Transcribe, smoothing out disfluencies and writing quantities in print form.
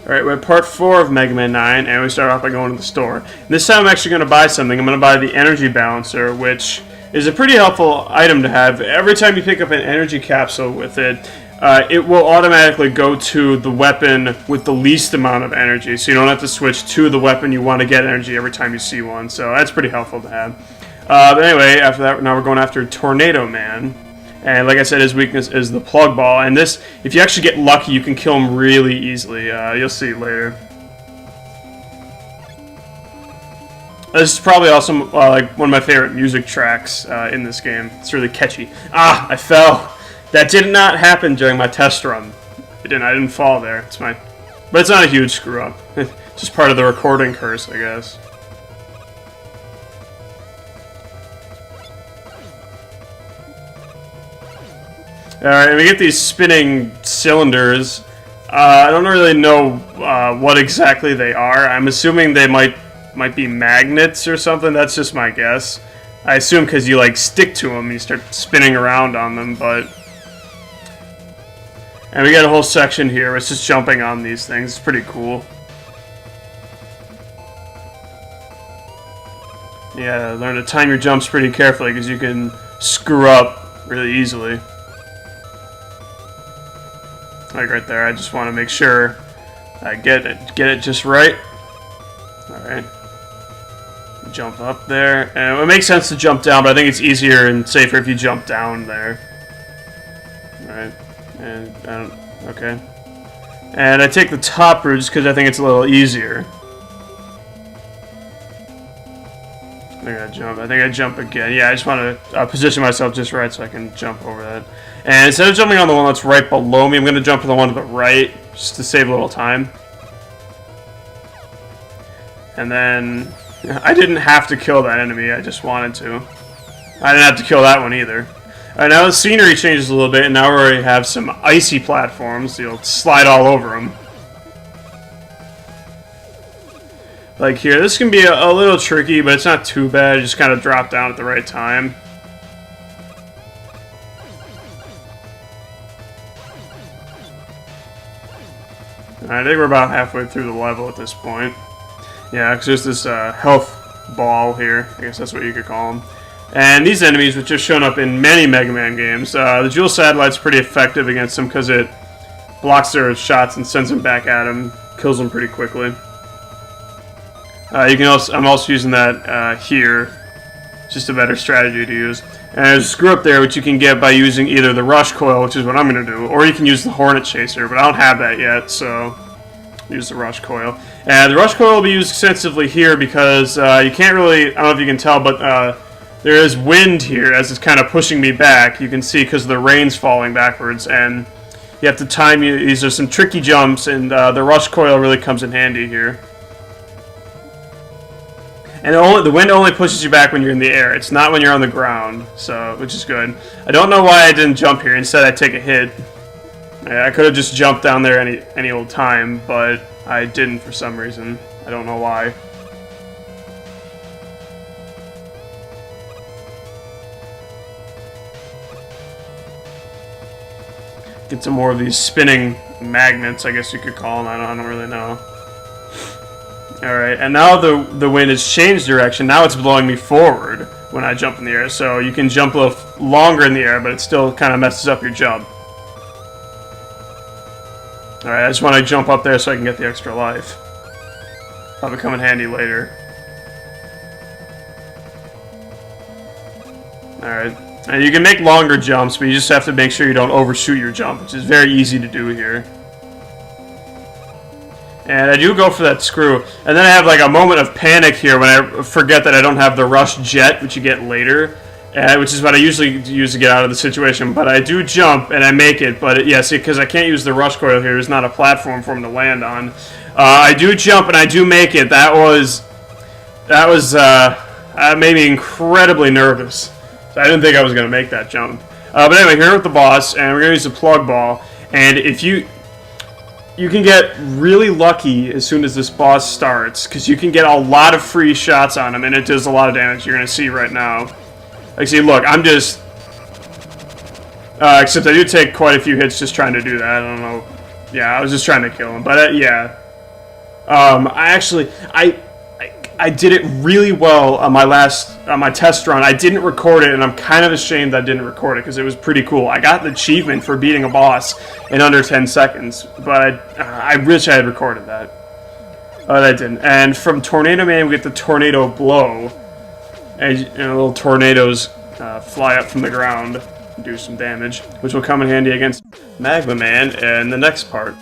Alright, we're at part 4 of Mega Man 9, and we start off by going to the store. This time I'm actually going to buy something. I'm going to buy the Energy Balancer, which is a pretty helpful item to have. Every time you pick up an energy capsule with it, it will automatically go to the weapon with the least amount of energy, so you don't have to switch to the weapon you want to get energy every time you see one, so that's pretty helpful to have. But anyway, after that, now we're going after Tornado Man. And like I said, his weakness is the plug ball. And this, if you actually get lucky, you can kill him really easily. You'll see later. This is probably also like one of my favorite music tracks in this game. It's really catchy. Ah, I fell. That did not happen during my test run. I didn't fall there. But it's not a huge screw up. It's just part of the recording curse, I guess. Alright, we get these spinning cylinders. I don't really know what exactly they are. I'm assuming they might be magnets or something. That's just my guess. I assume because you like stick to them, you start spinning around on them, but... And we got a whole section here where it's just jumping on these things. It's pretty cool. Yeah, learn to time your jumps pretty carefully because you can screw up really easily. Like right there, I just want to make sure I get it just right. Alright. Jump up there. And it makes sense to jump down, but I think it's easier and safer if you jump down there. Alright. And, okay. And I take the top route just because I think it's a little easier. I think I jump again. Yeah, I just want to position myself just right so I can jump over that. And instead of jumping on the one that's right below me, I'm going to jump to the one to the right, just to save a little time. And then, I didn't have to kill that enemy, I just wanted to. I didn't have to kill that one either. Alright, now the scenery changes a little bit, and now we already have some icy platforms, so you'll slide all over them. Like here, this can be a little tricky, but it's not too bad. You just kind of drop down at the right time. Alright, I think we're about halfway through the level at this point. Yeah, because there's this health ball here. I guess that's what you could call them. And these enemies, which have shown up in many Mega Man games, the Jewel Satellite's pretty effective against them because it blocks their shots and sends them back at them, kills them pretty quickly. I'm also using that here. Just a better strategy to use. And there's a screw up there, which you can get by using either the Rush Coil, which is what I'm going to do, or you can use the Hornet Chaser, but I don't have that yet, so use the Rush Coil. And the Rush Coil will be used extensively here because you can't really, I don't know if you can tell, but there is wind here as it's kind of pushing me back. You can see because the rain's falling backwards, and you have to time these are some tricky jumps, and the Rush Coil really comes in handy here. And the wind only pushes you back when you're in the air. It's not when you're on the ground, so which is good. I don't know why I didn't jump here. Instead, I take a hit. I could have just jumped down there any old time, but I didn't for some reason. I don't know why. Get some more of these spinning magnets, I guess you could call them. I don't really know. Alright, and now the wind has changed direction. Now it's blowing me forward when I jump in the air. So you can jump a little longer in the air, but it still kind of messes up your jump. Alright, I just want to jump up there so I can get the extra life. That'll come in handy later. Alright, and you can make longer jumps, but you just have to make sure you don't overshoot your jump, which is very easy to do here. And I do go for that screw. And then I have like a moment of panic here when I forget that I don't have the Rush Jet, which you get later. Which is what I usually use to get out of the situation. But I do jump and I make it. But yeah, see, because I can't use the Rush Coil here. There's not a platform for him to land on. I do jump and I do make it. That made me incredibly nervous. So I didn't think I was going to make that jump. But anyway, here with the boss. And we're going to use the plug ball. And if you can get really lucky as soon as this boss starts, because you can get a lot of free shots on him, and it does a lot of damage. You're going to see right now. Like, see, look, I'm just... except I do take quite a few hits just trying to do that. I don't know. Yeah, I was just trying to kill him. But, yeah. I did it really well on my test run. I didn't record it, and I'm kind of ashamed I didn't record it because it was pretty cool. I got the achievement for beating a boss in under 10 seconds, but I wish I had recorded that. But I didn't. And from Tornado Man, we get the Tornado Blow, and little tornadoes fly up from the ground and do some damage, which will come in handy against Magma Man in the next part.